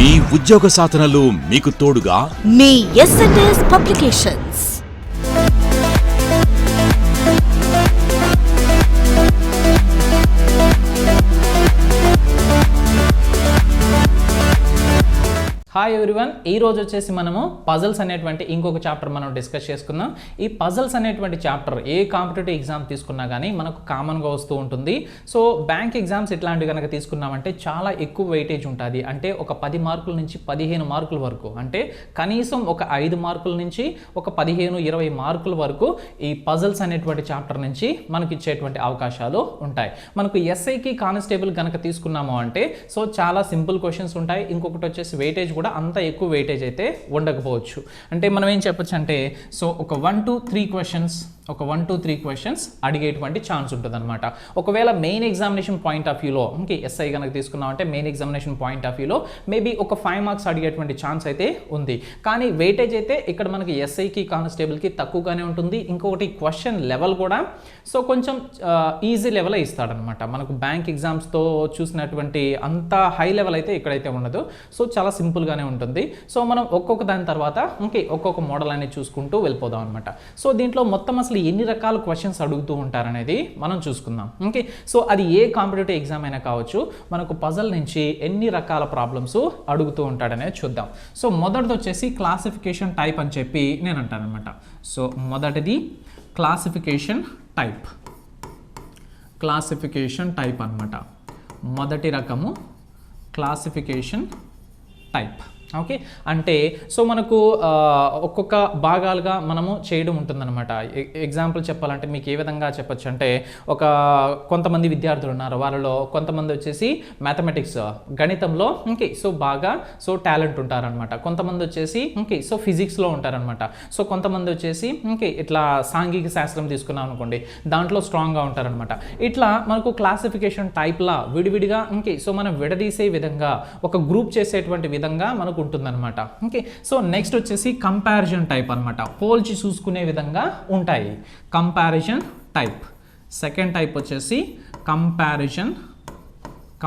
మీ ఉద్యోగ సాధనలో మీకు తోడుగా మీ ఎస్&ఎస్ పబ్లికేషన్స్. హాయ్ ఎవ్రీవన్, ఈ రోజు వచ్చేసి మనము పజల్స్ అనేటువంటి ఇంకొక చాప్టర్ మనం డిస్కస్ చేసుకుందాం. ఈ పజల్స్ అనేటువంటి చాప్టర్ ఏ కాంపిటేటివ్ ఎగ్జామ్ తీసుకున్నా కానీ మనకు కామన్గా వస్తూ ఉంటుంది. సో బ్యాంక్ ఎగ్జామ్స్ ఇట్లాంటివి కనుక తీసుకున్నామంటే చాలా ఎక్కువ వెయిటేజ్ ఉంటుంది. అంటే ఒక 10 మార్కుల నుంచి 15 మార్కుల వరకు, అంటే కనీసం ఒక 5 మార్కుల నుంచి ఒక 15-20 మార్కుల వరకు ఈ పజల్స్ అనేటువంటి చాప్టర్ నుంచి మనకి ఇచ్చేటువంటి అవకాశాలు ఉంటాయి. మనకు ఎస్ఐకి కానిస్టేబుల్ కనుక తీసుకున్నాము అంటే సో చాలా సింపుల్ క్వశ్చన్స్ ఉంటాయి. ఇంకొకటి వచ్చేసి వెయిటేజ్ కూడా అంత ఎక్కువ వెయిటేజ్ అయితే ఉండకపోవచ్చు. అంటే మనం ఏం చెప్పొచ్చు అంటే సో ఒక 1 to 3 క్వశ్చన్స్ అడిగేటువంటి ఛాన్స్ ఉంటుంది అనమాట. ఒకవేళ మెయిన్ ఎగ్జామినేషన్ పాయింట్ ఆఫ్ వ్యూలో ఇంకే ఎస్ఐ కనుక తీసుకున్నామంటే మెయిన్ ఎగ్జామినేషన్ పాయింట్ ఆఫ్ వ్యూలో మేబీ ఒక 5 మార్క్స్ అడిగేటువంటి ఛాన్స్ అయితే ఉంది. కానీ వెయిటేజ్ అయితే ఇక్కడ మనకి ఎస్ఐకి కానిస్టేబుల్కి తక్కువగానే ఉంటుంది. ఇంకొకటి క్వశ్చన్ లెవెల్ కూడా సో కొంచెం ఈజీ లెవెల్ ఇస్తాడనమాట. మనకు బ్యాంక్ ఎగ్జామ్స్తో చూసినటువంటి అంత హై లెవెల్ అయితే ఇక్కడైతే ఉండదు. సో చాలా సింపుల్గానే ఉంటుంది. సో మనం ఒక్కొక్క దాని తర్వాత ఒక్కొక్క మోడల్ అనేది చూసుకుంటూ వెళ్ళిపోదాం అనమాట. సో దీంట్లో మొత్తం అసలు ఎన్ని రకాల క్వశ్చన్స్ అడుగుతూ ఉంటారనేది మనం చూసుకుందాం. ఓకే, సో అది ఏ కాంపిటేటివ్ ఎగ్జామ్ అయినా కావచ్చు, మనకు పజల్ నుంచి ఎన్ని రకాల ప్రాబ్లమ్స్ అడుగుతూ ఉంటాడనేది చూద్దాం. సో మొదటిది వచ్చేసి క్లాసిఫికేషన్ టైప్ అని చెప్పి నేను అంటాను అనమాట. సో మొదటిది క్లాసిఫికేషన్ టైప్ అనమాట. మొదటి రకము క్లాసిఫికేషన్ టైప్. ఓకే, అంటే సో మనకు ఒక్కొక్క భాగాలుగా మనము చేయడం ఉంటుందన్నమాట. ఎగ్జాంపుల్ చెప్పాలంటే మీకు ఏ విధంగా చెప్పొచ్చు అంటే కొంతమంది విద్యార్థులు ఉన్నారు, వాళ్ళలో కొంతమంది వచ్చేసి మ్యాథమెటిక్స్ గణితంలో సో బాగా టాలెంట్ ఉంటారనమాట. కొంతమంది వచ్చేసి సో ఫిజిక్స్లో ఉంటారనమాట. సో కొంతమంది వచ్చేసి ఇట్లా సాంఘిక శాస్త్రం తీసుకున్నాం అనుకోండి, దాంట్లో స్ట్రాంగ్గా ఉంటారనమాట. ఇట్లా మనకు క్లాసిఫికేషన్ టైప్లా విడివిడిగా సో మనం విడదీసే విధంగా ఒక గ్రూప్ చేసేటువంటి విధంగా మనకు ఉంటుందన్నమాట. ఓకే, సో నెక్స్ట్ వచ్చేసి కంపారిజన్ టైప్ అనమాట. పోల్చి చూసుకునే విధంగా ఉంటాయి కంపారిజన్ టైప్. సెకండ్ టైప్ వచ్చేసి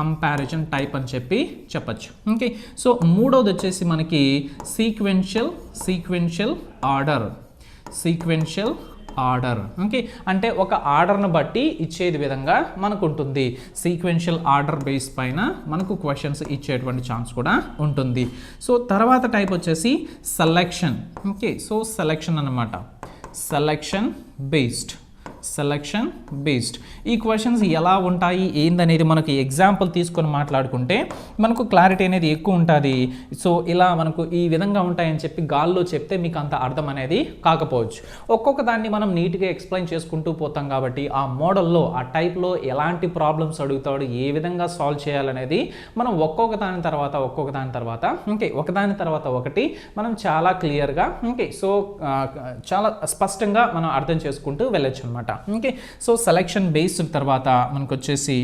కంపారిజన్ టైప్ అని చెప్పి చెప్పచ్చు. ఓకే, సో మూడోది వచ్చేసి మనకి సీక్వెన్షియల్ ఆర్డర్. ఓకే, అంటే ఒక ఆర్డర్ను బట్టి ఇచ్చేది విధంగా మనకు ఉంటుంది. సీక్వెన్షియల్ ఆర్డర్ బేస్ పైన మనకు క్వశ్చన్స్ ఇచ్చేటువంటి ఛాన్స్ కూడా ఉంటుంది. సో తర్వాత టైప్ వచ్చేసి సెలెక్షన్. ఓకే, సో సెలెక్షన్ అన్నమాట. సెలెక్షన్ బేస్డ్ ఈ క్వశ్చన్స్ ఎలా ఉంటాయి ఏందనేది మనకు ఎగ్జాంపుల్ తీసుకొని మాట్లాడుకుంటే మనకు క్లారిటీ అనేది ఎక్కువ ఉంటుంది. సో ఇలా మనకు ఈ విధంగా ఉంటాయని చెప్పి గాల్లో చెప్తే మీకు అంత అర్థం అనేది కాకపోవచ్చు. ఒక్కొక్క దాన్ని మనం నీట్గా ఎక్స్ప్లెయిన్ చేసుకుంటూ పోతాం కాబట్టి ఆ మోడల్లో ఆ టైప్లో ఎలాంటి ప్రాబ్లమ్స్ అడుగుతాడు, ఏ విధంగా సాల్వ్ చేయాలనేది మనం ఒక్కొక్క దాని తర్వాత ఒకదాని తర్వాత ఒకటి మనం చాలా క్లియర్గా సో చాలా స్పష్టంగా మనం అర్థం చేసుకుంటూ వెళ్ళొచ్చు అనమాట. ఓకే, సో సెలెక్షన్ బేస్డ్ తర్వాత మనకు వచ్చేసి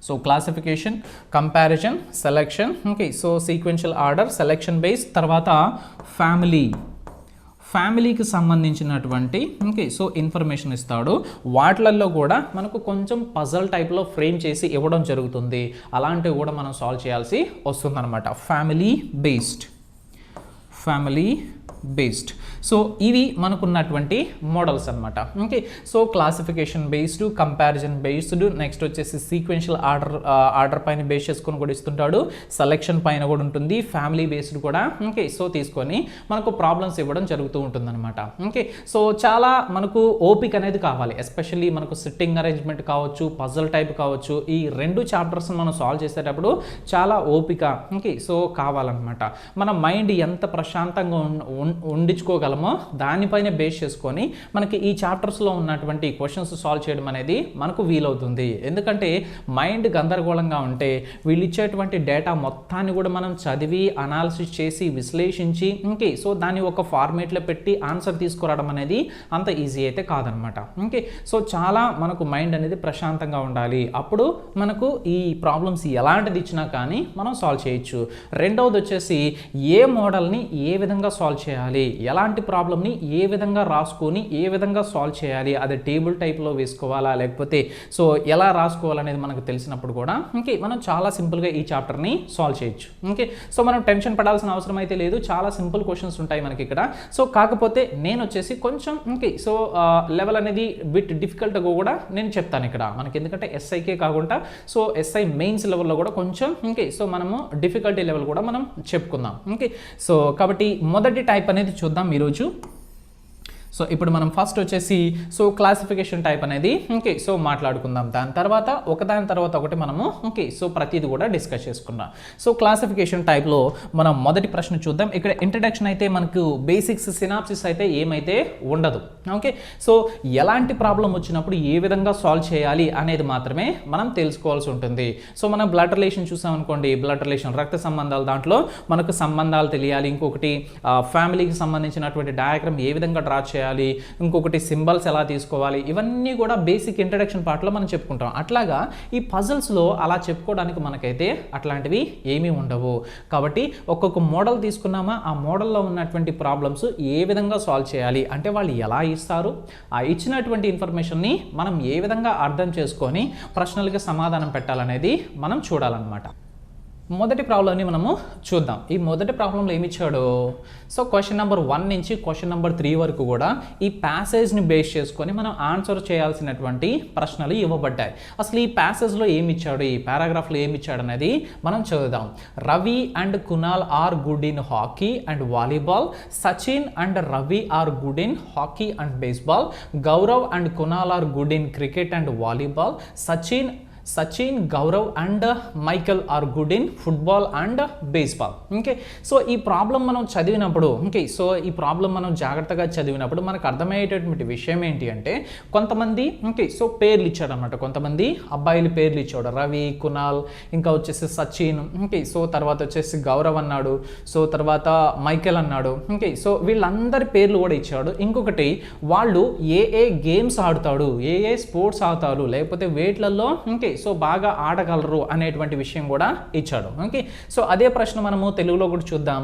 so classification, comparison, selection. Okay, so sequential order, selection base, తర్వాత ఫ్యామిలీకి సంబంధించినటువంటి సో ఇన్ఫర్మేషన్ ఇస్తాడు. వాటిల్లో కూడా మనకు కొంచెం పజల్ టైప్లో ఫ్రేమ్ చేసి ఇవ్వడం జరుగుతుంది. అలాంటివి కూడా మనం సాల్వ్ చేయాల్సి వస్తుందన్నమాట. Family based. సో ఇవి మనకున్నటువంటి మోడల్స్ అనమాట. Okay, so classification based, comparison based, next వచ్చేసి సీక్వెన్షియల్ ఆర్డర్ పైన బేస్ చేసుకొని కూడా ఇస్తుంటాడు. సెలెక్షన్ పైన కూడా ఉంటుంది. ఫ్యామిలీ బేస్డ్ కూడా సో తీసుకొని మనకు ప్రాబ్లమ్స్ ఇవ్వడం జరుగుతూ ఉంటుందన్నమాట. ఓకే, సో చాలా మనకు ఓపిక అనేది కావాలి. ఎస్పెషల్లీ మనకు సిట్టింగ్ అరేంజ్మెంట్ కావచ్చు, పజల్ టైప్ కావచ్చు, ఈ 2 చాప్టర్స్ మనం సాల్వ్ చేసేటప్పుడు చాలా ఓపిక సో కావాలన్నమాట. మన మైండ్ ఎంత ప్రశాంతంగా ఉండించుకోగలమో దానిపైన బేస్ చేసుకొని మనకి ఈ చాప్టర్స్లో ఉన్నటువంటి క్వశ్చన్స్ సాల్వ్ చేయడం అనేది మనకు వీలవుతుంది. ఎందుకంటే మైండ్ గందరగోళంగా ఉంటే వీళ్ళు ఇచ్చేటువంటి డేటా మొత్తాన్ని కూడా మనం చదివి అనాలిసిస్ చేసి విశ్లేషించి సో దాన్ని ఒక ఫార్మేట్లో పెట్టి ఆన్సర్ తీసుకురావడం అనేది అంత ఈజీ అయితే కాదనమాట. ఓకే, సో చాలా మనకు మైండ్ అనేది ప్రశాంతంగా ఉండాలి. అప్పుడు మనకు ఈ ప్రాబ్లమ్స్ ఎలాంటిది ఇచ్చినా కానీ మనం సాల్వ్ చేయొచ్చు. రెండవది వచ్చేసి ఏ మోడల్ని ఏ విధంగా సాల్వ్ చేయాలి, ఎలాంటి ప్రాబ్లమ్ని ఏ విధంగా రాసుకొని ఏ విధంగా సాల్వ్ చేయాలి, అది టేబుల్ టైప్లో వేసుకోవాలా లేకపోతే సో ఎలా రాసుకోవాలనేది మనకు తెలిసినప్పుడు కూడా ఓకే మనం చాలా సింపుల్గా ఈ చాప్టర్ని సాల్వ్ చేయొచ్చు. ఓకే సో మనం టెన్షన్ పడాల్సిన అవసరం అయితే లేదు, చాలా సింపుల్ క్వశ్చన్స్ ఉంటాయి మనకి ఇక్కడ. సో కాకపోతే నేను వచ్చేసి కొంచెం ఓకే సో లెవెల్ అనేది బిట్ డిఫికల్ట్గా కూడా నేను చెప్తాను ఇక్కడ మనకి, ఎందుకంటే ఎస్ఐకే కాకుండా సో ఎస్ఐ మెయిన్స్ లెవెల్లో కూడా కొంచెం ఓకే సో మనము డిఫికల్టీ లెవెల్ కూడా మనం చెప్పుకుందాం. ఓకే సో కాబట్టి మొదటి టైప్ అనేది చూద్దాం ఈరోజు. సో ఇప్పుడు మనం ఫస్ట్ వచ్చేసి సో క్లాసిఫికేషన్ టైప్ అనేది ఓకే సో మాట్లాడుకుందాం, దాని తర్వాత ఒకదాని తర్వాత ఒకటి మనము ఓకే సో ప్రతిది కూడా డిస్కస్ చేసుకుందాం. సో క్లాసిఫికేషన్ టైప్లో మనం మొదటి ప్రశ్న చూద్దాం. ఇక్కడ ఇంట్రడక్షన్ అయితే మనకు బేసిక్స్ సినాప్సిస్ అయితే ఏమైతే ఉండదు. ఓకే సో ఎలాంటి ప్రాబ్లం వచ్చినప్పుడు ఏ విధంగా సాల్వ్ చేయాలి అనేది మాత్రమే మనం తెలుసుకోవాల్సి ఉంటుంది. సో మనం బ్లడ్ రిలేషన్ చూసాం అనుకోండి, బ్లడ్ రిలేషన్ రక్త సంబంధాలు, దాంట్లో మనకు సంబంధాలు తెలియాలి. ఇంకొకటి ఫ్యామిలీకి సంబంధించినటువంటి డయాగ్రామ్ ఏ విధంగా డ్రా చేయాలి, ఇంకొకటి సింబల్స్ ఎలా తీసుకోవాలి, ఇవన్నీ కూడా బేసిక్ ఇంట్రడక్షన్ పార్ట్లో మనం చెప్పుకుంటాం. అట్లాగా ఈ పజల్స్లో అలా చెప్పుకోవడానికి మనకైతే అట్లాంటివి ఏమీ ఉండవు. కాబట్టి ఒక్కొక్క మోడల్ తీసుకున్నామా, ఆ మోడల్లో ఉన్నటువంటి ప్రాబ్లమ్స్ ఏ విధంగా సాల్వ్ చేయాలి అంటే వాళ్ళు ఎలా ఇస్తారు, ఆ ఇచ్చినటువంటి ఇన్ఫర్మేషన్ని మనం ఏ విధంగా అర్థం చేసుకొని ప్రశ్నలకి సమాధానం పెట్టాలనేది మనం చూడాలన్నమాట. మొదటి ప్రాబ్లంని మనము చూద్దాం. ఈ మొదటి ప్రాబ్లంలో ఏమి ఇచ్చాడు, సో క్వశ్చన్ నెంబర్ 1 నుంచి క్వశ్చన్ నెంబర్ 3 వరకు కూడా ఈ ప్యాసేజ్ని బేస్ చేసుకొని మనం ఆన్సర్ చేయాల్సినటువంటి ప్రశ్నలు ఇవ్వబడ్డాయి. అసలు ఈ ప్యాసేజ్లో ఏమి ఇచ్చాడు, ఈ పారాగ్రాఫ్లో ఏమి ఇచ్చాడు అనేది మనం చదువుదాం. Ravi and Kunal are good in hockey and volleyball, Sachin and Ravi are good in hockey and baseball, Gaurav and Kunal are good in cricket and volleyball, Sachin, Gaurav and Michael are good in football and baseball. Okay so ఈ problem మనం చదివినప్పుడు okay so ఈ problem మనం జాగ్రత్తగా చదివినప్పుడు మనకు అర్థమయ్యేటటువంటి విషయం ఏంటి అంటే, కొంతమంది ఓకే సో పేర్లు ఇచ్చాడు అనమాట, కొంతమంది అబ్బాయిల పేర్లు ఇచ్చాడు, రవి, కునాల్, ఇంకా వచ్చేసి సచిన్, ఓకే సో తర్వాత వచ్చేసి గౌరవ్ అన్నాడు, సో తర్వాత మైకెల్ అన్నాడు. ఓకే సో వీళ్ళందరి పేర్లు కూడా ఇచ్చాడు. ఇంకొకటి వాళ్ళు ఏ గేమ్స్ ఆడుతాడు, ఏ స్పోర్ట్స్ ఆడతారు, లేకపోతే వేట్లలో ఓకే సో బాగా ఆడగలరు అనేటువంటి విషయం కూడా ఇచ్చాడు. ఓకే సో అదే ప్రశ్న మనము తెలుగులో కూడా చూద్దాం.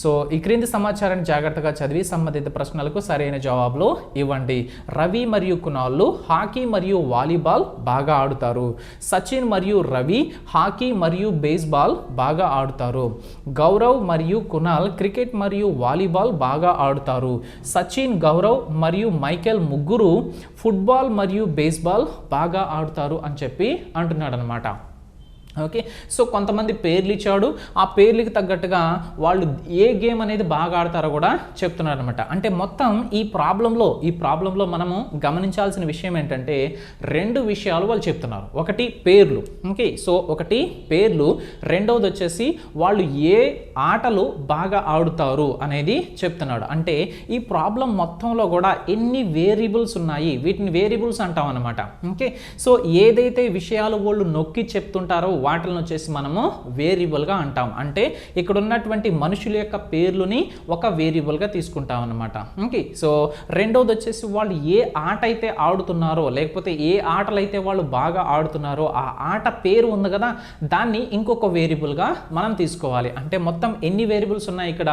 సో ఈ క్రింది సమాచారాన్ని జాగ్రత్తగా చదివి సంబంధిత ప్రశ్నలకు సరైన జవాబులు ఇవ్వండి. రవి మరియు కునాల్ హాకీ మరియు వాలీబాల్ బాగా ఆడుతారు. సచిన్ మరియు రవి హాకీ మరియు బేస్బాల్ బాగా ఆడుతారు. గౌరవ్ మరియు కునాల్ క్రికెట్ మరియు వాలీబాల్ బాగా ఆడుతారు. సచిన్, గౌరవ్ మరియు మైకేల్ ముగ్గురు ఫుట్బాల్ మరియు బేస్బాల్ బాగా ఆడుతారు అని చెప్పి అంటున్నాడు అనమాట. ఓకే సో కొంతమంది పేర్లు ఇచ్చాడు, ఆ పేర్లకి తగ్గట్టుగా వాళ్ళు ఏ గేమ్ అనేది బాగా ఆడతారో కూడా చెప్తున్నారు అనమాట. అంటే మొత్తం ఈ ప్రాబ్లంలో మనము గమనించాల్సిన విషయం ఏంటంటే 2 విషయాలు వాళ్ళు చెప్తున్నారు. ఒకటి పేర్లు, ఓకే సో ఒకటి పేర్లు, రెండవది వచ్చేసి వాళ్ళు ఏ ఆటలు బాగా ఆడుతారు అనేది చెప్తున్నాడు. అంటే ఈ ప్రాబ్లం మొత్తంలో కూడా ఎన్ని వేరియబుల్స్ ఉన్నాయి, వీటిని వేరియబుల్స్ అంటాం అనమాట. ఓకే సో ఏదైతే విషయాలు వాళ్ళు నొక్కి చెప్తుంటారో వాటిని వచ్చేసి మనము వేరియబుల్గా అంటాం. అంటే ఇక్కడ ఉన్నటువంటి మనుషుల యొక్క పేర్లుని ఒక వేరియబుల్గా తీసుకుంటాం అనమాట. ఓకే సో రెండోది వచ్చేసి వాళ్ళు ఏ ఆట అయితే ఆడుతున్నారో లేకపోతే ఏ ఆటలు అయితే వాళ్ళు బాగా ఆడుతున్నారో ఆ ఆట పేరు ఉంది కదా, దాన్ని ఇంకొక వేరియబుల్గా మనం తీసుకోవాలి. అంటే మొత్తం ఎన్ని వేరియబుల్స్ ఉన్నాయి ఇక్కడ,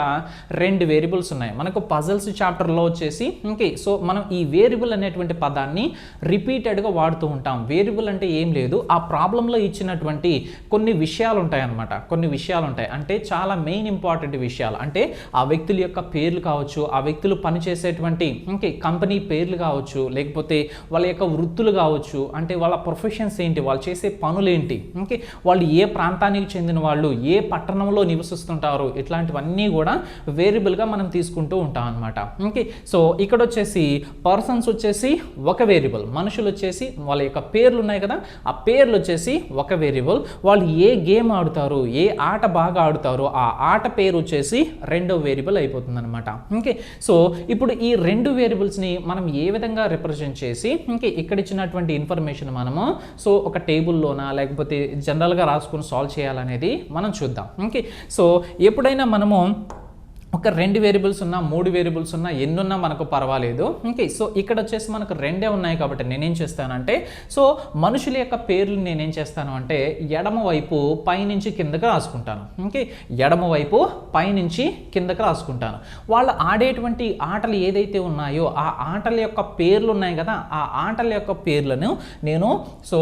2 వేరియబుల్స్ ఉన్నాయి మనకు పజల్స్ చాప్టర్లో వచ్చేసి. ఓకే సో మనం ఈ వేరియబుల్ అనేటువంటి పదాన్ని రిపీటెడ్గా వాడుతూ ఉంటాం. వేరియబుల్ అంటే ఏం లేదు, ఆ ప్రాబ్లంలో ఇచ్చినటువంటి కొన్ని విషయాలు ఉంటాయి అన్నమాట. కొన్ని విషయాలు ఉంటాయి అంటే చాలా మెయిన్ ఇంపార్టెంట్ విషయాలు. అంటే ఆ వ్యక్తుల యొక్క పేర్లు కావచ్చు, ఆ వ్యక్తులు పనిచేసేటువంటి ఓకే కంపెనీ పేర్లు కావచ్చు, లేకపోతే వాళ్ళ యొక్క వృత్తులు కావచ్చు, అంటే వాళ్ళ ప్రొఫెషన్స్ ఏంటి, వాళ్ళు చేసే పనులు ఏంటి, ఓకే వాళ్ళు ఏ ప్రాంతానికి చెందిన వాళ్ళు, ఏ పట్టణంలో నివసిస్తుంటారు, ఇట్లాంటివన్నీ కూడా వేరియబుల్గా మనం తీసుకుంటూ ఉంటాం అనమాట. ఓకే సో ఇక్కడ వచ్చేసి పర్సన్స్ వచ్చేసి ఒక వేరియబుల్, మనుషులు వచ్చేసి వాళ్ళ యొక్క పేర్లు ఉన్నాయి కదా, ఆ పేర్లు వచ్చేసి ఒక వేరియబుల్, వాళ్ళు ఏ గేమ్ ఆడుతారు, ఏ ఆట బాగా ఆడుతారో ఆ ఆట పేరు వచ్చేసి 2వ వేరియబుల్ అయిపోతుంది అనమాట. ఓకే సో ఇప్పుడు ఈ 2 వేరియబుల్స్ని మనం ఏ విధంగా రిప్రజెంట్ చేసి ఓకే ఇక్కడ ఇచ్చినటువంటి ఇన్ఫర్మేషన్ మనము సో ఒక టేబుల్లోనా లేకపోతే జనరల్గా రాసుకొని సాల్వ్ చేయాలనేది మనం చూద్దాం. ఓకే సో ఎప్పుడైనా మనము ఒక 2 వేరియబుల్స్ ఉన్నా 3 వేరియబుల్స్ ఉన్నా ఎన్నున్నా మనకు పర్వాలేదు. ఓకే, సో ఇక్కడ వచ్చేసి మనకు 2 ఉన్నాయి కాబట్టి నేనేం చేస్తానంటే సో మనుషుల యొక్క పేర్లు నేనేం చేస్తాను అంటే ఎడమ వైపు పైనుంచి కిందకి రాసుకుంటాను. ఓకే, ఎడమ వైపు పైనుంచి కిందకి రాసుకుంటాను. వాళ్ళు ఆడేటువంటి ఆటలు ఏదైతే ఉన్నాయో ఆ ఆటల యొక్క పేర్లు ఉన్నాయి కదా, ఆ ఆటల యొక్క పేర్లను నేను సో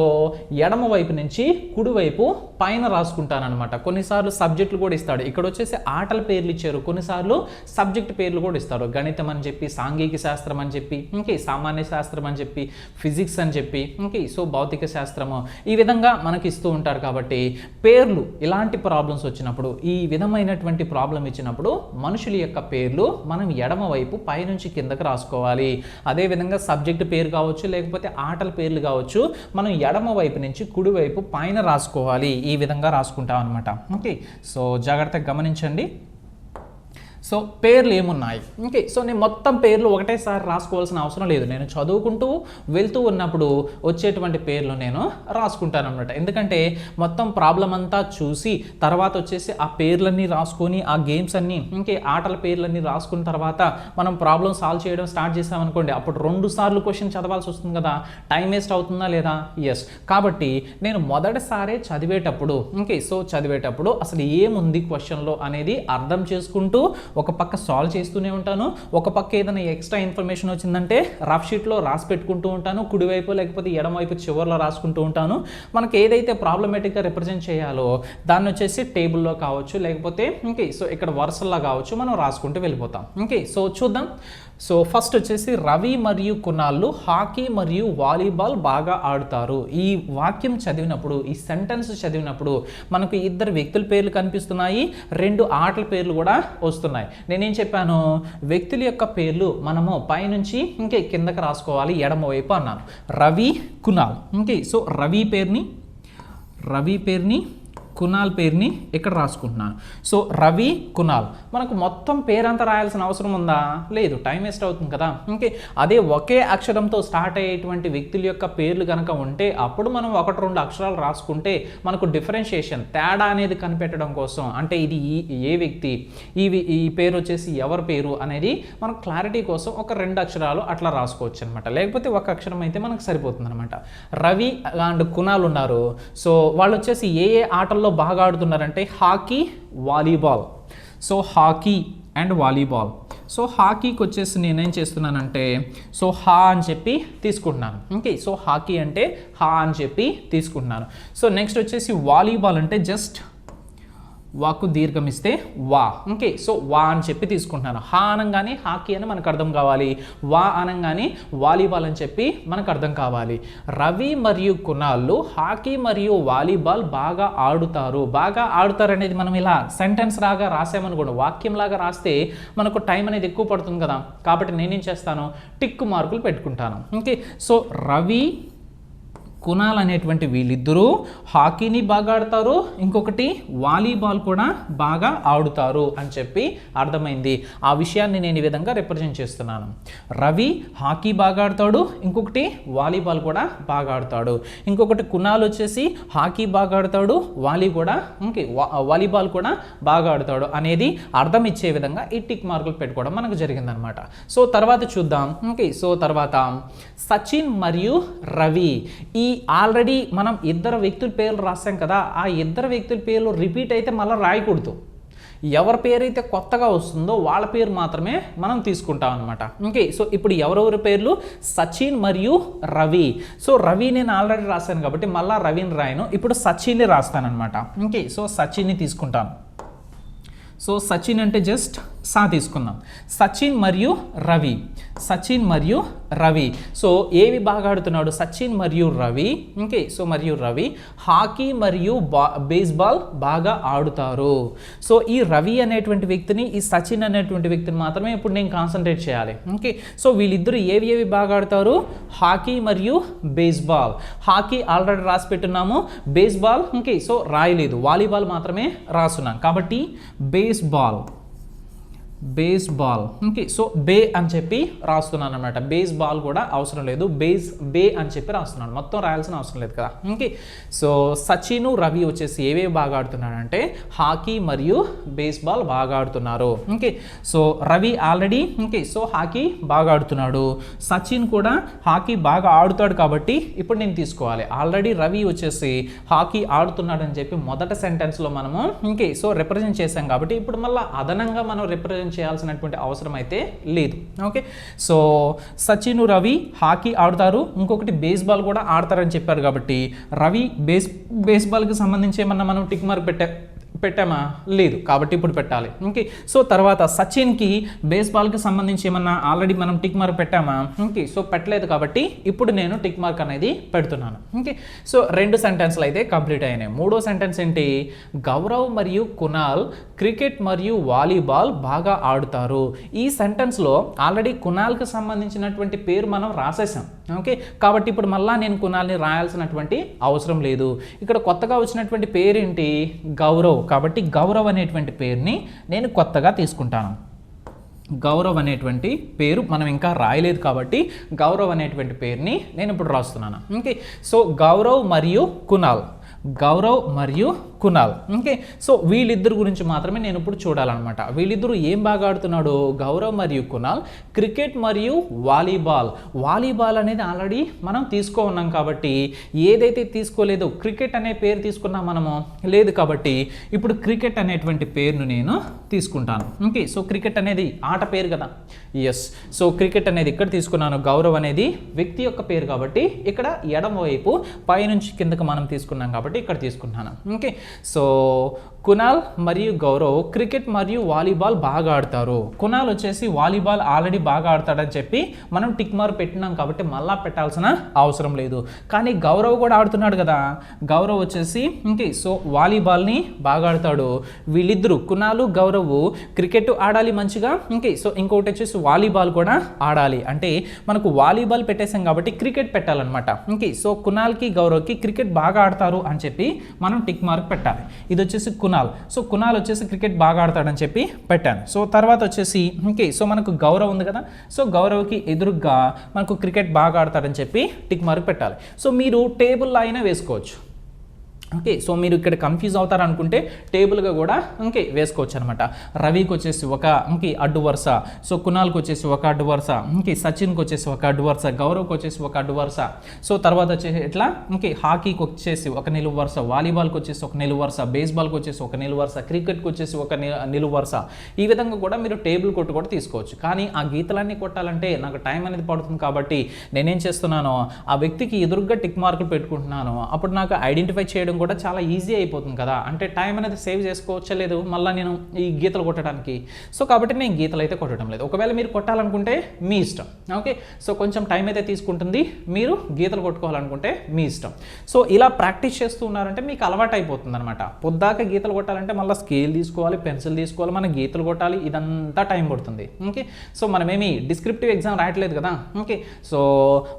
ఎడమ వైపు నుంచి కుడివైపు పైన రాసుకుంటాను అనమాట. కొన్నిసార్లు సబ్జెక్టులు కూడా ఇస్తాడు. ఇక్కడ వచ్చేసి ఆటల పేర్లు ఇచ్చారు, కొన్నిసార్లు సబ్జెక్ట్ పేర్లు కూడా ఇస్తారు. గణితం అని చెప్పి, సాంఘిక శాస్త్రం అని చెప్పి, ఓకే, సామాన్య శాస్త్రం అని చెప్పి, ఫిజిక్స్ అని చెప్పి, ఓకే, సో భౌతిక శాస్త్రము, ఈ విధంగా మనకి ఇస్తూ ఉంటారు. కాబట్టి పేర్లు ఇలాంటి ప్రాబ్లమ్స్ వచ్చినప్పుడు, ఈ విధమైనటువంటి ప్రాబ్లం ఇచ్చినప్పుడు మనుషుల యొక్క పేర్లు మనం ఎడమ వైపు పైనుంచి కిందకి రాసుకోవాలి. అదేవిధంగా సబ్జెక్ట్ పేరు కావచ్చు, లేకపోతే ఆటల పేర్లు కావచ్చు, మనం ఎడమ వైపు నుంచి కుడివైపు పైన రాసుకోవాలి. ఈ విధంగా రాసుకుంటాం అనమాట. ఓకే, సో జాగ్రత్తగా గమనించండి. సో పేర్లు ఏమున్నాయి, ఓకే, సో నేను మొత్తం పేర్లు ఒకటేసారి రాసుకోవాల్సిన అవసరం లేదు. నేను చదువుకుంటూ వెళ్తూ ఉన్నప్పుడు వచ్చేటువంటి పేర్లు నేను రాసుకుంటాను అనమాట. ఎందుకంటే మొత్తం ప్రాబ్లం అంతా చూసి తర్వాత వచ్చేసి ఆ పేర్లన్నీ రాసుకొని ఆ గేమ్స్ అన్నీ, ఇంకే ఆటల పేర్లన్నీ రాసుకున్న తర్వాత మనం ప్రాబ్లం సాల్వ్ చేయడం స్టార్ట్ చేసామనుకోండి, అప్పుడు 2 సార్లు క్వశ్చన్ చదవాల్సి వస్తుంది కదా, టైం వేస్ట్ అవుతుందా లేదా? ఎస్. కాబట్టి నేను మొదటిసారే చదివేటప్పుడు, ఓకే, సో చదివేటప్పుడు అసలు ఏముంది క్వశ్చన్లో అనేది అర్థం చేసుకుంటూ ఒక పక్క సాల్వ్ చేస్తూనే ఉంటాను, ఒక పక్క ఏదైనా ఎక్స్ట్రా ఇన్ఫర్మేషన్ వచ్చిందంటే రఫ్ షీట్లో రాసి పెట్టుకుంటూ ఉంటాను, కుడివైపు లేకపోతే ఎడమవైపు చివరిలో రాసుకుంటూ ఉంటాను. మనకి ఏదైతే ప్రాబ్లమేటిక్గా రిప్రజెంట్ చేయాలో దాన్ని వచ్చేసి టేబుల్లో కావచ్చు, లేకపోతే ఓకే, సో ఇక్కడ వరుసల్లో కావచ్చు, మనం రాసుకుంటూ వెళ్ళిపోతాం. ఓకే, సో చూద్దాం. సో ఫస్ట్ వచ్చేసి రవి మరియు కునాళ్ళు హాకీ మరియు వాలీబాల్ బాగా ఆడుతారు. ఈ వాక్యం చదివినప్పుడు, ఈ సెంటెన్స్ చదివినప్పుడు మనకు 2 వ్యక్తుల పేర్లు కనిపిస్తున్నాయి, 2 ఆటల పేర్లు కూడా వస్తున్నాయి. నేనేం చెప్పాను, వ్యక్తుల యొక్క పేర్లు మనము పైనుంచి ఇంకే కిందకి రాసుకోవాలి ఎడమ వైపు అన్నాను. రవి, కునాల్. ఓకే, సో రవి పేరుని కునాల్ పేరుని ఇక్కడ రాసుకుంటున్నాను. సో రవి, కునాల్. మనకు మొత్తం పేరంతా రాయాల్సిన అవసరం ఉందా? లేదు, టైం వేస్ట్ అవుతుంది కదా. ఓకే, అదే ఒకే అక్షరంతో స్టార్ట్ అయ్యేటువంటి వ్యక్తుల యొక్క పేర్లు కనుక ఉంటే అప్పుడు మనం 1-2 అక్షరాలు రాసుకుంటే మనకు డిఫరెన్షియేషన్, తేడా అనేది కనిపెట్టడం కోసం, అంటే ఇది ఏ వ్యక్తి, ఈ పేరు వచ్చేసి ఎవరి పేరు అనేది మనకు క్లారిటీ కోసం ఒక 2 అక్షరాలు అట్లా రాసుకోవచ్చు అనమాట. లేకపోతే ఒక అక్షరం అయితే మనకు సరిపోతుంది అనమాట. రవి అండ్ కునాల్ ఉన్నారు. సో వాళ్ళు వచ్చేసి ఏ ఆటల్లో బాగా ఆడుతున్నారంటే hockey, volleyball. So hockey and volleyball. So హాకీకి వచ్చేసి నేనేం చేస్తున్నానంటే సో హా అని చెప్పి తీసుకుంటున్నాను. ఓకే, సో హాకీ అంటే హా అని చెప్పి తీసుకుంటున్నాను. సో నెక్స్ట్ వచ్చేసి వాలీబాల్ అంటే జస్ట్ వాకు దీర్ఘం ఇస్తే వా. ఓకే, సో వా అని చెప్పి తీసుకుంటున్నాను. హా అనగానే హాకీ అని మనకు అర్థం కావాలి, వా అనగానే వాలీబాల్ అని చెప్పి మనకు అర్థం కావాలి. రవి మరియు కునాళ్ళు హాకీ మరియు వాలీబాల్ బాగా ఆడుతారు. బాగా ఆడుతారు అనేది మనం ఇలా సెంటెన్స్ లాగా రాసామనుకోండి, వాక్యం లాగా రాస్తే మనకు టైం అనేది ఎక్కువ పడుతుంది కదా. కాబట్టి నేనేం చేస్తాను, టిక్ మార్కులు పెట్టుకుంటాను. ఓకే, సో రవి, కునాల్ అనేటువంటి వీళ్ళిద్దరూ హాకీని బాగా ఆడతారు, ఇంకొకటి వాలీబాల్ కూడా బాగా ఆడుతారు అని చెప్పి అర్థమైంది. ఆ విషయాన్ని నేను ఈ విధంగా రిప్రజెంట్ చేస్తున్నాను. రవి హాకీ బాగా ఆడతాడు, ఇంకొకటి వాలీబాల్ కూడా బాగా ఆడతాడు, ఇంకొకటి కునాల్ వచ్చేసి హాకీ బాగా ఆడతాడు, వాలీబాల్ కూడా బాగా ఆడతాడు అనేది అర్థం ఇచ్చే విధంగా ఈ టిక్ మార్కులు పెట్టుకోవడం మనకు జరిగిందనమాట. సో తర్వాత చూద్దాం. ఓకే, సో తర్వాత సచిన్ మరియు రవి. ఈ ఆల్రెడీ మనం 2 వ్యక్తుల పేర్లు రాసాం కదా, ఆ 2 వ్యక్తుల పేర్లు రిపీట్ అయితే మళ్ళీ రాయకూడదు. ఎవరి పేరు అయితే కొత్తగా వస్తుందో వాళ్ళ పేరు మాత్రమే మనం తీసుకుంటాం అనమాట. ఓకే, సో ఇప్పుడు ఎవరెవరి పేర్లు, సచిన్ మరియు రవి. సో రవి నేను ఆల్రెడీ రాశాను కాబట్టి మళ్ళీ రవిని రాయను, ఇప్పుడు సచిన్ని రాస్తానమాట. ఓకే, సో సచిన్ని తీసుకుంటాను. సో సచిన్ అంటే జస్ట్ సా తీసుకున్నాం. సచిన్ మరియు రవి, సచిన్ మరియు రవి. సో ఏవి బాగా ఆడుతున్నాడు, సచిన్ మరియు రవి. ఓకే, సో మరియు రవి హాకీ మరియు బేస్బాల్ బాగా ఆడుతారు. సో ఈ రవి అనేటువంటి వ్యక్తిని, ఈ సచిన్ అనేటువంటి వ్యక్తిని మాత్రమే ఇప్పుడు నేను కాన్సన్ట్రేట్ చేయాలి. ఓకే, సో వీళ్ళిద్దరూ ఏవి బాగా ఆడతారు, హాకీ మరియు బేస్బాల్. హాకీ ఆల్రెడీ రాసి పెట్టున్నాము, బేస్బాల్ ఓకే సో రాయలేదు, వాలీబాల్ మాత్రమే రాస్తున్నాం కాబట్టి బేస్బాల్. బేస్బాల్. ఓకే, సో బే అని చెప్పి రాస్తున్నాను అనమాట. బేస్బాల్ కూడా అవసరం లేదు, బే అని చెప్పి రాస్తున్నాను, మొత్తం రాయాల్సిన అవసరం లేదు కదా. ఓకే, సో సచిన్ రవి వచ్చేసి ఏవేవి బాగా ఆడుతున్నాడంటే హాకీ మరియు బేస్బాల్ బాగా ఆడుతున్నారు. Okay, so Ravi already okay so hockey బాగా ఆడుతున్నాడు, సచిన్ కూడా హాకీ బాగా ఆడుతాడు కాబట్టి ఇప్పుడు నేను తీసుకోవాలి. ఆల్రెడీ రవి వచ్చేసి హాకీ ఆడుతున్నాడు అని చెప్పి మొదట సెంటెన్స్లో మనము ఓకే సో రిప్రజెంట్ చేసాం కాబట్టి ఇప్పుడు మళ్ళీ అదనంగా మనం రిప్రజెంట్ చేయాల్సినటువంటి అవసరం అయితే లేదు. Okay, so Sachin Ravi hockey ఆడతారు, ఇంకొకటి బేస్బాల్ కూడా ఆడతారని చెప్పారు కాబట్టి రవి బేస్బాల్కి సంబంధించి ఏమన్నా మనం టిక్ మార్క్ పెట్టామా? లేదు, కాబట్టి ఇప్పుడు పెట్టాలి. ఓకే, సో తర్వాత సచిన్కి బేస్బాల్కి సంబంధించి ఏమన్నా ఆల్రెడీ మనం టిక్ మార్క్ పెట్టామా? ఓకే, సో పెట్టలేదు కాబట్టి ఇప్పుడు నేను టిక్ మార్క్ అనేది పెడుతున్నాను. ఓకే, సో 2 సెంటెన్స్లు అయితే కంప్లీట్ అయినాయి. 3వ సెంటెన్స్ ఏంటి? గౌరవ్ మరియు కునాల్ క్రికెట్ మరియు వాలీబాల్ బాగా ఆడుతారు. ఈ సెంటెన్స్లో ఆల్రెడీ కునాల్కి సంబంధించినటువంటి పేరు మనం రాసేసాం. ఓకే, కాబట్టి ఇప్పుడు మళ్ళీ నేను కునాల్ని రాయాల్సినటువంటి అవసరం లేదు. ఇక్కడ కొత్తగా వచ్చినటువంటి పేరేంటి? గౌరవ్. కాబట్టి గౌరవ్ అనేటువంటి పేరుని నేను కొత్తగా తీసుకుంటాను. గౌరవ్ అనేటువంటి పేరు మనం ఇంకా రాయలేదు కాబట్టి గౌరవ్ అనేటువంటి పేరుని నేను ఇప్పుడు రాస్తున్నాను. ఓకే, సో గౌరవ్ మరియు కునాల్, గౌరవ్ మరియు కునాల్. ఓకే, సో వీళ్ళిద్దరు గురించి మాత్రమే నేను ఇప్పుడు చూడాలన్నమాట. వీళ్ళిద్దరూ ఏం బాగా ఆడుతున్నాడు? గౌరవ్ మరియు కునాల్ క్రికెట్ మరియు వాలీబాల్. వాలీబాల్ అనేది ఆల్రెడీ మనం తీసుకో ఉన్నాం కాబట్టి ఏదైతే తీసుకోలేదో క్రికెట్ అనే పేరు తీసుకున్నాం మనము, లేదు కాబట్టి ఇప్పుడు క్రికెట్ అనేటువంటి పేరును నేను తీసుకుంటాను. ఓకే, సో క్రికెట్ అనేది ఆట పేరు కదా. ఎస్, సో క్రికెట్ అనేది ఇక్కడ తీసుకున్నాను. గౌరవ్ అనేది వ్యక్తి యొక్క పేరు కాబట్టి ఇక్కడ ఎడమ వైపు పైనుంచి కిందకి మనం తీసుకున్నాం కాబట్టి ఇక్కడ తీసుకున్నాను. ఓకే, సో కునాల్ మరియు గౌరవ్ క్రికెట్ మరియు వాలీబాల్ బాగా ఆడతారు. కునాల్ వచ్చేసి వాలీబాల్ ఆల్రెడీ బాగా ఆడతాడని చెప్పి మనం టిక్ మార్క్ పెట్టినాం కాబట్టి మళ్ళా పెట్టాల్సిన అవసరం లేదు. కానీ గౌరవ్ కూడా ఆడుతున్నాడు కదా. గౌరవ్ వచ్చేసి ఓకే సో వాలీబాల్ని బాగా ఆడతాడు. వీళ్ళిద్దరూ కునాలు గౌరవ్ క్రికెట్ ఆడాలి మంచిగా. ఓకే, సో ఇంకొకటి వచ్చేసి వాలీబాల్ కూడా ఆడాలి. అంటే మనకు వాలీబాల్ పెట్టేసాం కాబట్టి క్రికెట్ పెట్టాలన్నమాట. ఓకే, సో కునాల్కి గౌరవ్కి క్రికెట్ బాగా ఆడతారు అని చెప్పి మనం టిక్ మార్క్ పెట్టాలి. ఇది వచ్చేసి కునాల్. సో కునాల్ వచ్చేసి క్రికెట్ బాగా ఆడతాడని చెప్పి పెట్టాను. సో తర్వాత వచ్చేసి ఓకే సో మనకు గౌరవ్ ఉంది కదా. సో గౌరవ్కి ఎదురుగా మనకు క్రికెట్ బాగా ఆడతాడని చెప్పి టిక్ మార్క్ పెట్టాలి. సో మీరు టేబుల్లో అయినా వేసుకోవచ్చు. ఓకే, సో మీరు ఇక్కడ కన్ఫ్యూజ్ అవుతారు అనుకుంటే టేబుల్గా కూడా ఓకే వేసుకోవచ్చు అనమాట. రవికి వచ్చేసి ఒక ఇంకే అడ్డు వరుస, సో కునాల్కి వచ్చేసి ఒక అడ్డు వరుస, ఇంకే సచిన్కి వచ్చేసి ఒక అడ్డు వరుస, గౌరవ్కి వచ్చేసి ఒక అడ్డు వరుస. సో తర్వాత వచ్చేసి ఎట్లా ఇంకే హాకీకి వచ్చేసి ఒక నిలువు వరుస, వాలీబాల్కి వచ్చేసి ఒక నిలువు వరుస, బేస్బాల్కి వచ్చేసి ఒక నిలువు వరుస, క్రికెట్కి వచ్చేసి ఒక నిలువు వరుస. ఈ విధంగా కూడా మీరు టేబుల్ కొట్టు కూడా తీసుకోవచ్చు. కానీ ఆ గీతలన్నీ కొట్టాలంటే నాకు టైం అనేది పడుతుంది కాబట్టి నేనేం చేస్తున్నానో ఆ వ్యక్తికి ఎదురుగా టిక్ మార్కులు పెట్టుకుంటున్నాను. అప్పుడు నాకు ఐడెంటిఫై చేయడం కూడా చాలా ఈజీ అయిపోతుంది కదా. అంటే టైం అనేది సేవ్ చేసుకోవచ్చా లేదు మళ్ళీ నేను ఈ గీతలు కొట్టడానికి. సో కాబట్టి నేను గీతలు అయితే కొట్టడం లేదు. ఒకవేళ మీరు కొట్టాలనుకుంటే మీ ఇష్టం. ఓకే, సో కొంచెం టైం అయితే తీసుకుంటుంది. మీరు గీతలు కొట్టుకోవాలనుకుంటే మీ ఇష్టం. సో ఇలా ప్రాక్టీస్ చేస్తూ ఉన్నారంటే మీకు అలవాటు అయిపోతుంది అనమాట. పొద్దాక గీతలు కొట్టాలంటే మళ్ళీ స్కేల్ తీసుకోవాలి, పెన్సిల్ తీసుకోవాలి, మన గీతలు కొట్టాలి, ఇదంతా టైం పడుతుంది. ఓకే, సో మనమేమి డిస్క్రిప్టివ్ ఎగ్జామ్ రాయట్లేదు కదా. ఓకే, సో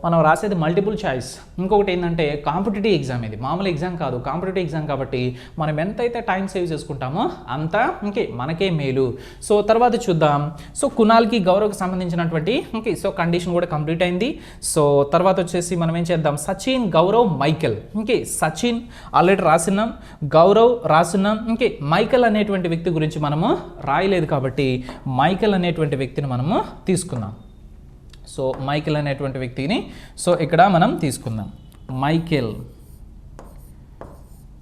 మనం రాసేది మల్టిపుల్ చాయిస్. ఇంకొకటి ఏంటంటే కాంపిటేటివ్ ఎగ్జామ్, ఇది మామూలు ఎగ్జామ్ కాదు, కాంపిటేటివ్ ఎగ్జామ్ కాబట్టి మనం ఎంతైతే టైం సేవ్ చేసుకుంటామో అంతా ఓకే మనకే మేలు. సో తర్వాత చూద్దాం. సో కునాల్కి గౌరవ్కి సంబంధించినటువంటి ఓకే సో కండిషన్ కూడా కంప్లీట్ అయింది. సో తర్వాత వచ్చేసి మనం ఏం చేద్దాం? Sachin, Gaurav, Michael. Okay, Sachin already రాసినాం, గౌరవ్ రాసినాం. ఓకే, మైకెల్ అనేటువంటి వ్యక్తి గురించి మనము రాయలేదు కాబట్టి మైకెల్ అనేటువంటి వ్యక్తిని మనము తీసుకుందాం. సో మైకెల్ అనేటువంటి వ్యక్తిని సో ఇక్కడ మనం తీసుకుందాం. మైకెల్,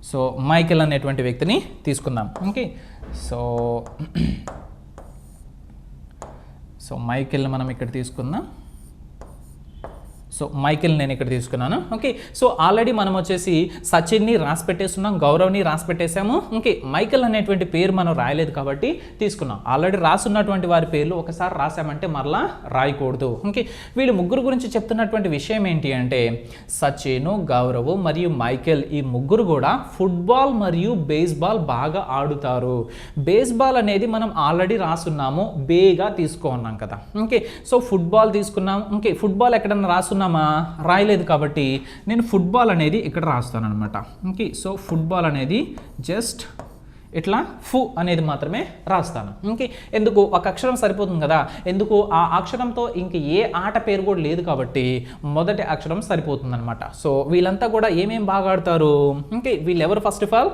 సో మైకెల్ అనేటువంటి వ్యక్తిని తీసుకుందాం. ఓకే, సో మైకెల్ని మనం ఇక్కడ తీసుకుందాం. సో మైకెల్ నేను ఇక్కడ తీసుకున్నాను. ఓకే, సో ఆల్రెడీ మనం వచ్చేసి సచిన్ని రాసి పెట్టేస్తున్నాం, గౌరవ్ని రాసి పెట్టేసాము. ఓకే, మైకెల్ అనేటువంటి పేరు మనం రాయలేదు కాబట్టి తీసుకున్నాం. ఆల్రెడీ రాసున్నటువంటి వారి పేర్లు ఒకసారి రాసామంటే మరలా రాయకూడదు. ఓకే, వీళ్ళు ముగ్గురు గురించి చెప్తున్నటువంటి విషయం ఏంటి అంటే సచిన్, గౌరవ్ మరియు మైకెల్ ఈ ముగ్గురు కూడా ఫుట్బాల్ మరియు బేస్బాల్ బాగా ఆడుతారు. బేస్బాల్ అనేది మనం ఆల్రెడీ రాసున్నాము, బేగా తీసుకున్నాం కదా. ఓకే, సో ఫుట్బాల్ తీసుకున్నాం. ఓకే, ఫుట్బాల్ ఎక్కడన్నా రాసున్నామా? రాయలేదు కాబట్టి నేను ఫుట్బాల్ అనేది ఇక్కడ రాస్తాను అనమాట. ఓకే, సో ఫుట్బాల్ అనేది జస్ట్ ఇట్లా ఫు అనేది మాత్రమే రాస్తాను. ఓకే, ఎందుకు ఒక అక్షరం సరిపోతుంది కదా, ఎందుకు ఆ అక్షరంతో ఇంక ఏ ఆట పేరు కూడా లేదు కాబట్టి మొదటి అక్షరం సరిపోతుంది అనమాట. సో వీళ్ళంతా కూడా ఏమేం బాగా ఆడతారు, ఓకే, వీళ్ళు ఎవరు, first of all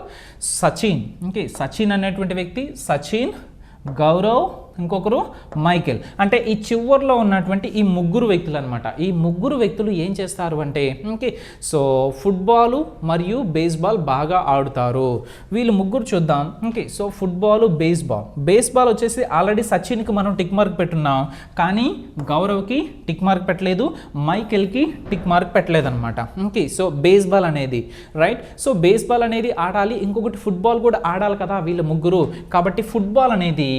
Sachin. Okay, Sachin అనేటువంటి వ్యక్తి, సచిన్, గౌరవ్, ఇంకొకరు మైకేల్. అంటే ఈ చివర్లో ఉన్నటువంటి ఈ ముగ్గురు వ్యక్తులు అనమాట. ఈ ముగ్గురు వ్యక్తులు ఏం చేస్తారు అంటే, ఓకే, సో ఫుట్బాలు మరియు బేస్బాల్ బాగా ఆడుతారు. వీళ్ళు ముగ్గురు చూద్దాం. ఓకే, సో ఫుట్బాల్, బేస్బాల్ వచ్చేసి ఆల్రెడీ సచిన్కి మనం టిక్ మార్క్ పెట్టున్నాం, కానీ గౌరవ్కి టిక్ మార్క్ పెట్టలేదు, మైకేల్కి టిక్ మార్క్ పెట్టలేదు అనమాట. ఓకే, సో బేస్బాల్ అనేది రైట్. సో బేస్బాల్ అనేది ఆడాలి, ఇంకొకటి ఫుట్బాల్ కూడా ఆడాలి కదా వీళ్ళ ముగ్గురు, కాబట్టి ఫుట్బాల్ అనేది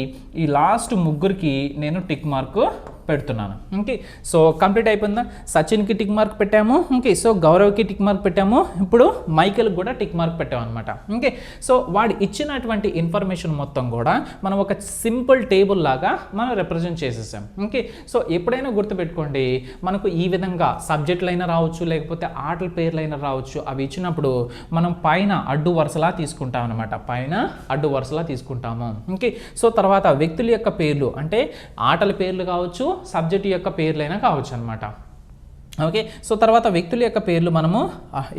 ఈ లాస్ట్ ముగ్గురికి నేను టిక్ మార్క్ పెడుతున్నాను. ఓకే, సో కంప్లీట్ అయిపోయిందా, సచిన్కి టిక్ మార్క్ పెట్టాము. ఓకే, సో గౌరవ్కి టిక్ మార్క్ పెట్టాము, ఇప్పుడు మైకేల్కి కూడా టిక్ మార్క్ పెట్టాము అనమాట. ఓకే, సో వాడు ఇచ్చినటువంటి ఇన్ఫర్మేషన్ మొత్తం కూడా మనం ఒక సింపుల్ టేబుల్ లాగా మనం రిప్రజెంట్ చేసేసాం. ఓకే, సో ఎప్పుడైనా గుర్తుపెట్టుకోండి, మనకు ఈ విధంగా సబ్జెక్టులు అయినా రావచ్చు, లేకపోతే ఆటల పేర్లు అయినా రావచ్చు. అవి ఇచ్చినప్పుడు మనం పైన అడ్డు వరుసలా తీసుకుంటాం అనమాట, పైన అడ్డు వరుసలా తీసుకుంటాము. ఓకే, సో తర్వాత వ్యక్తుల యొక్క పేర్లు అంటే ఆటల పేర్లు కావచ్చు, సబ్జెక్ట్ యొక్క పేర్లైనా కావచ్చు అనమాట. ఓకే, సో తర్వాత వ్యక్తుల యొక్క పేర్లు మనము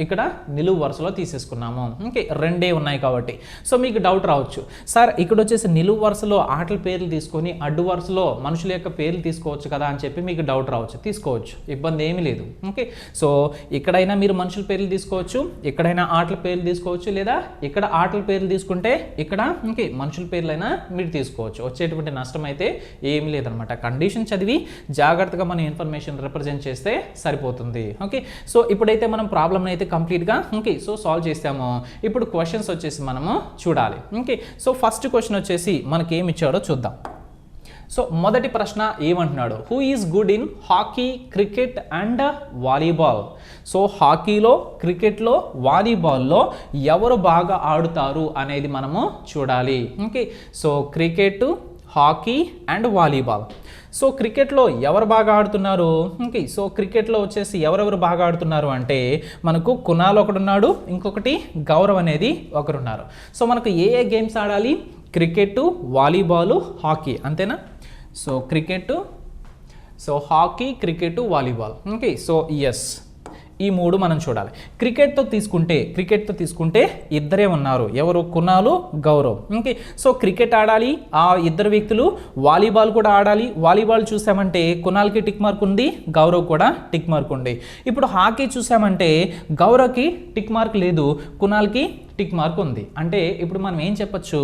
ఇక్కడ నిలువు వరుసలో తీసేసుకున్నాము. ఓకే, రెండే ఉన్నాయి కాబట్టి. సో మీకు డౌట్ రావచ్చు, సార్ ఇక్కడ వచ్చేసి నిలువు వరుసలో ఆటల పేర్లు తీసుకొని అడ్డు వరుసలో మనుషుల యొక్క పేర్లు తీసుకోవచ్చు కదా అని చెప్పి మీకు డౌట్ రావచ్చు. తీసుకోవచ్చు, ఇబ్బంది ఏమీ లేదు. ఓకే, సో ఇక్కడైనా మీరు మనుషుల పేర్లు తీసుకోవచ్చు, ఇక్కడైనా ఆటల పేర్లు తీసుకోవచ్చు, లేదా ఇక్కడ ఆటల పేర్లు తీసుకుంటే ఇక్కడ ఓకే మనుషుల పేర్లైనా మీరు తీసుకోవచ్చు. వచ్చేటువంటి నష్టం అయితే ఏమీ లేదనమాట. కండిషన్ చదివి జాగ్రత్తగా మన ఇన్ఫర్మేషన్ రిప్రజెంట్ చేస్తే సరిపోతుంది. ఓకే, సో ఇప్పుడైతే మనం ప్రాబ్లమ్ అయితే కంప్లీట్గా ఓకే సో సాల్వ్ చేస్తాము. ఇప్పుడు క్వశ్చన్స్ వచ్చేసి మనము చూడాలి. ఓకే, సో ఫస్ట్ క్వశ్చన్ వచ్చేసి మనకి ఏమి ఇచ్చాడో చూద్దాం. సో మొదటి ప్రశ్న ఏమంటున్నాడు, who is good in hockey, cricket and volleyball. So హాకీలో, క్రికెట్లో, వాలీబాల్లో ఎవరు బాగా ఆడుతారు అనేది మనము చూడాలి. Okay, so cricket, hockey and volleyball. So క్రికెట్లో ఎవరు బాగా ఆడుతున్నారు, ఓకే, సో క్రికెట్లో వచ్చేసి ఎవరెవరు బాగా ఆడుతున్నారు అంటే మనకు కునాల్ ఒకడున్నాడు, ఇంకొకటి గౌరవ్ అనేది ఒకరున్నారు. సో మనకు ఏ ఏ గేమ్స్ ఆడాలి, క్రికెట్, వాలీబాల్, హాకీ, అంతేనా. So cricket, so hockey, cricket, volleyball. Okay, so yes, ఈ మూడు మనం చూడాలి. క్రికెట్తో తీసుకుంటే ఇద్దరే ఉన్నారు, ఎవరు, Kunal, Gaurav. Okay, so cricket ఆడాలి ఆ ఇద్దరు వ్యక్తులు, వాలీబాల్ కూడా ఆడాలి. వాలీబాల్ చూసామంటే కునాల్కి టిక్ మార్క్ ఉంది, గౌరవ్ కూడా టిక్ మార్క్ ఉంది. ఇప్పుడు హాకీ చూసామంటే గౌరవ్కి టిక్ మార్క్ లేదు, కునాల్కి టిక్ మార్క్ ఉంది. అంటే ఇప్పుడు మనం ఏం చెప్పచ్చు,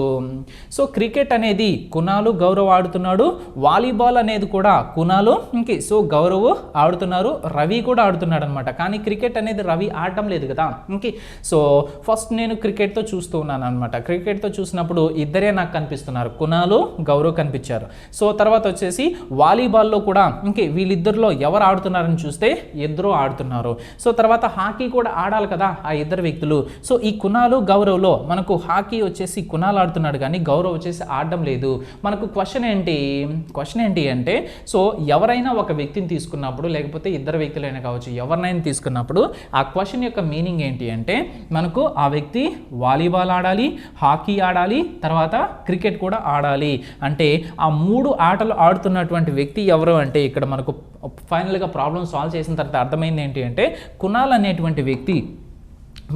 సో క్రికెట్ అనేది కునాలు, గౌరవ్ ఆడుతున్నాడు, వాలీబాల్ అనేది కూడా కునాలు, ఓకే, సో గౌరవ్ ఆడుతున్నారు, రవి కూడా ఆడుతున్నాడు అనమాట. కానీ క్రికెట్ అనేది రవి ఆడటం లేదు కదా. ఓకే, సో ఫస్ట్ నేను క్రికెట్తో చూస్తూ ఉన్నాను అనమాట. క్రికెట్తో చూసినప్పుడు ఇద్దరే నాకు కనిపిస్తున్నారు, కునాలు, గౌరవ్ కనిపించారు. సో తర్వాత వచ్చేసి వాలీబాల్లో కూడా ఓకే వీళ్ళిద్దరిలో ఎవరు ఆడుతున్నారని చూస్తే ఇద్దరు ఆడుతున్నారు. సో తర్వాత హాకీ కూడా ఆడాలి కదా ఆ ఇద్దరు వ్యక్తులు. సో ఈ కునాలు, గౌరవ్లో మనకు హాకీ వచ్చేసి కునాల్ ఆడుతున్నాడు, కానీ గౌరవ్ వచ్చేసి ఆడడం లేదు. మనకు క్వశ్చన్ ఏంటి అంటే, సో ఎవరైనా ఒక వ్యక్తిని తీసుకున్నప్పుడు, లేకపోతే ఇద్దరు వ్యక్తులైనా కావచ్చు, ఎవరినైనా తీసుకున్నప్పుడు ఆ క్వశ్చన్ యొక్క మీనింగ్ ఏంటి అంటే మనకు ఆ వ్యక్తి వాలీబాల్ ఆడాలి, హాకీ ఆడాలి, తర్వాత క్రికెట్ కూడా ఆడాలి. అంటే ఆ మూడు ఆటలు ఆడుతున్నటువంటి వ్యక్తి ఎవరు అంటే ఇక్కడ మనకు ఫైనల్గా ప్రాబ్లం సాల్వ్ చేసిన తర్వాత అర్థమైంది ఏంటి అంటే కునాల్ అనేటువంటి వ్యక్తి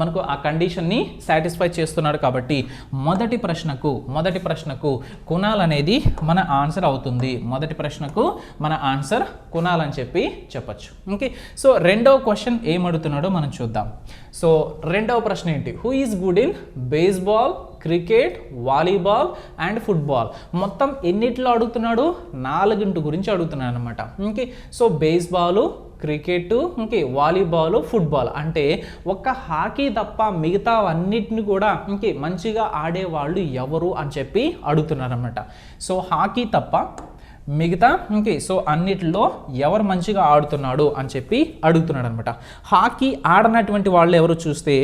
మనకు ఆ కండిషన్ని సాటిస్ఫై చేస్తున్నాడు. కాబట్టి మొదటి ప్రశ్నకు కునాల్ అనేది మన ఆన్సర్ అవుతుంది. మొదటి ప్రశ్నకు మన ఆన్సర్ కునాల్ అని చెప్పచ్చు. ఓకే, సో రెండవ క్వశ్చన్ ఏమడుగుతున్నాడో మనం చూద్దాం. సో రెండవ ప్రశ్న ఏంటి, who is good in baseball, cricket, volleyball and football. మొత్తం ఎన్నిట్లో అడుగుతున్నాడు, 4 గురించి అడుగుతున్నాడు అనమాట. Okay, so baseball, cricket, okay volleyball, football. అంటే ఒక్క హాకీ తప్ప మిగతా అన్నిటిని కూడా ఓకే మంచిగా ఆడేవాళ్ళు ఎవరు అని చెప్పి అడుగుతున్నారు అనమాట. సో హాకీ తప్ప మిగతా ఓకే సో అన్నిటిలో ఎవరు మంచిగా ఆడుతున్నాడు అని చెప్పి అడుగుతున్నాడు అనమాట. హాకీ ఆడనటువంటి వాళ్ళు ఎవరు చూస్తే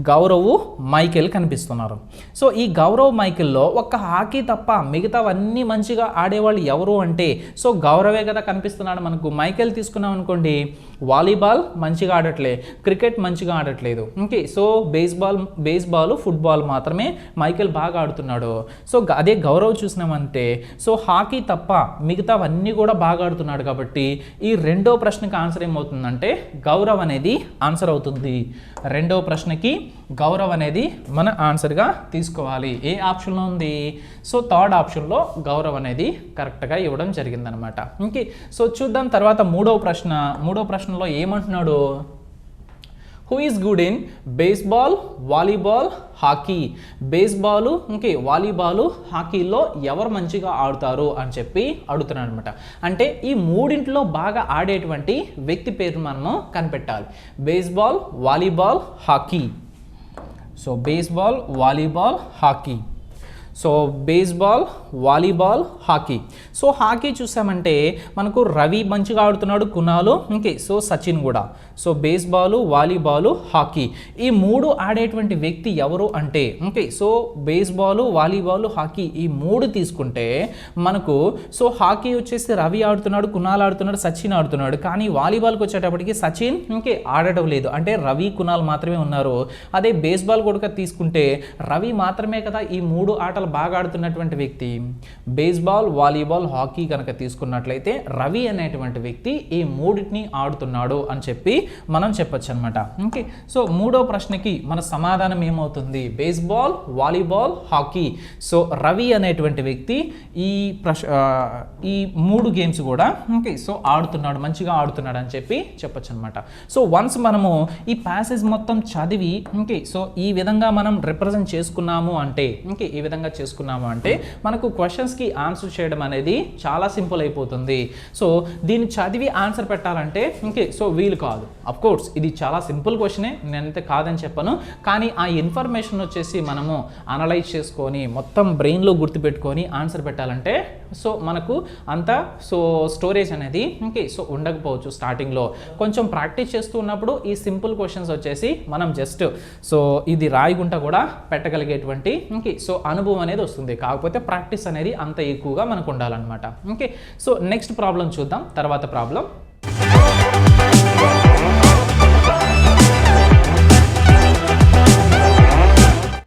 గౌరవ్, మైకేల్ కనిపిస్తున్నారు. సో ఈ గౌరవ్, మైకేల్లో ఒక్క హాకీ తప్ప మిగతావన్నీ మంచిగా ఆడేవాళ్ళు ఎవరు అంటే సో గౌరవే కదా కనిపిస్తున్నాడు మనకు. మైకేల్ తీసుకున్నాం అనుకోండి, వాలీబాల్ మంచిగా ఆడట్లే, క్రికెట్ మంచిగా ఆడట్లేదు. ఓకే సో బేస్బాల్ ఫుట్బాల్ మాత్రమే మైకేల్ బాగా ఆడుతున్నాడు. సో అదే గౌరవ్ చూసినామంటే సో హాకీ తప్ప మిగతావన్నీ కూడా బాగా ఆడుతున్నాడు. కాబట్టి ఈ రెండో ప్రశ్నకి ఆన్సర్ ఏమవుతుందంటే గౌరవ్ అనేది ఆన్సర్ అవుతుంది. రెండో ప్రశ్నకి గౌరవ్ అనేది మన ఆన్సర్గా తీసుకోవాలి. ఏ ఆప్షన్లో ఉంది? సో థర్డ్ ఆప్షన్లో గౌరవ్ అనేది కరెక్ట్గా ఇవ్వడం జరిగిందనమాట. ఓకే సో చూద్దాం తర్వాత మూడో ప్రశ్నలో ఏమంటున్నాడు? Who is good in baseball, volleyball, hockey. Baseball okay volleyball హాకీలో ఎవరు మంచిగా ఆడుతారు అని చెప్పి అడుగుతున్నాడు అనమాట. అంటే ఈ మూడింటిలో బాగా ఆడేటువంటి వ్యక్తి పేరు మనము కనిపెట్టాలి. Baseball, volleyball, hockey. So baseball, volleyball, hockey. So baseball, volleyball, hockey. So hockey చూసామంటే మనకు రవి మంచిగా ఆడుతున్నాడు, కునాలు ఓకే సో సచిన్ కూడా. సో బేస్బాలు, వాలీబాలు, హాకీ ఈ మూడు ఆడేటువంటి వ్యక్తి ఎవరు అంటే ఓకే సో బేస్బాలు, వాలీబాలు, హాకీ ఈ మూడు తీసుకుంటే మనకు సో హాకీ వచ్చేసి రవి ఆడుతున్నాడు, కునాల్ ఆడుతున్నాడు, సచిన్ ఆడుతున్నాడు. కానీ వాలీబాల్కి వచ్చేటప్పటికి సచిన్ ఓకే ఆడటం లేదు, అంటే రవి, కునాల్ మాత్రమే ఉన్నారు. అదే బేస్బాల్ కూడా తీసుకుంటే రవి మాత్రమే కదా ఈ మూడు ఆటలు బాగా ఆడుతున్నటువంటి వ్యక్తి. బేస్బాల్, వాలీబాల్, హాకీ కనుక తీసుకున్నట్లయితే రవి అనేటువంటి వ్యక్తి ఈ మూడింటిని ఆడుతున్నాడు అని చెప్పి మనం చెప్పొచ్చు అనమాట. ఓకే సో మూడో ప్రశ్నకి మన సమాధానం ఏమవుతుంది? Baseball, volleyball, hockey. So Ravi అనేటువంటి వ్యక్తి ఈ మూడు గేమ్స్ కూడా ఓకే సో ఆడుతున్నాడు, మంచిగా ఆడుతున్నాడు అని చెప్పి చెప్పొచ్చు అనమాట. సో వన్స్ మనము ఈ ప్యాసేజ్ మొత్తం చదివి ఓకే సో ఈ విధంగా మనం రిప్రజెంట్ చేసుకున్నాము అంటే మనకు క్వశ్చన్స్కి ఆన్సర్ చేయడం అనేది చాలా సింపుల్ అయిపోతుంది. సో దీన్ని చదివి ఆన్సర్ పెట్టాలంటే ఓకే సో వీలు కాదు. అఫ్ కోర్స్ ఇది చాలా సింపుల్ క్వశ్చనే, నేనైతే కాదని చెప్పను. కానీ ఆ ఇన్ఫర్మేషన్ వచ్చేసి మనము అనలైజ్ చేసుకొని మొత్తం బ్రెయిన్లో గుర్తుపెట్టుకొని ఆన్సర్ పెట్టాలంటే సో మనకు అంత స్టోరేజ్ అనేది ఓకే సో ఉండకపోవచ్చు. స్టార్టింగ్లో కొంచెం ప్రాక్టీస్ చేస్తూ ఉన్నప్పుడు ఈ సింపుల్ క్వశ్చన్స్ వచ్చేసి మనం జస్ట్ సో ఇది రాయకుండా కూడా పెట్టగలిగేటువంటి ఓకే సో అనుభవం అనేది వస్తుంది. కాకపోతే ప్రాక్టీస్ అనేది అంత ఎక్కువగా మనకు ఉండాలన్నమాట. ఓకే సో నెక్స్ట్ ప్రాబ్లం చూద్దాం. తర్వాత ప్రాబ్లం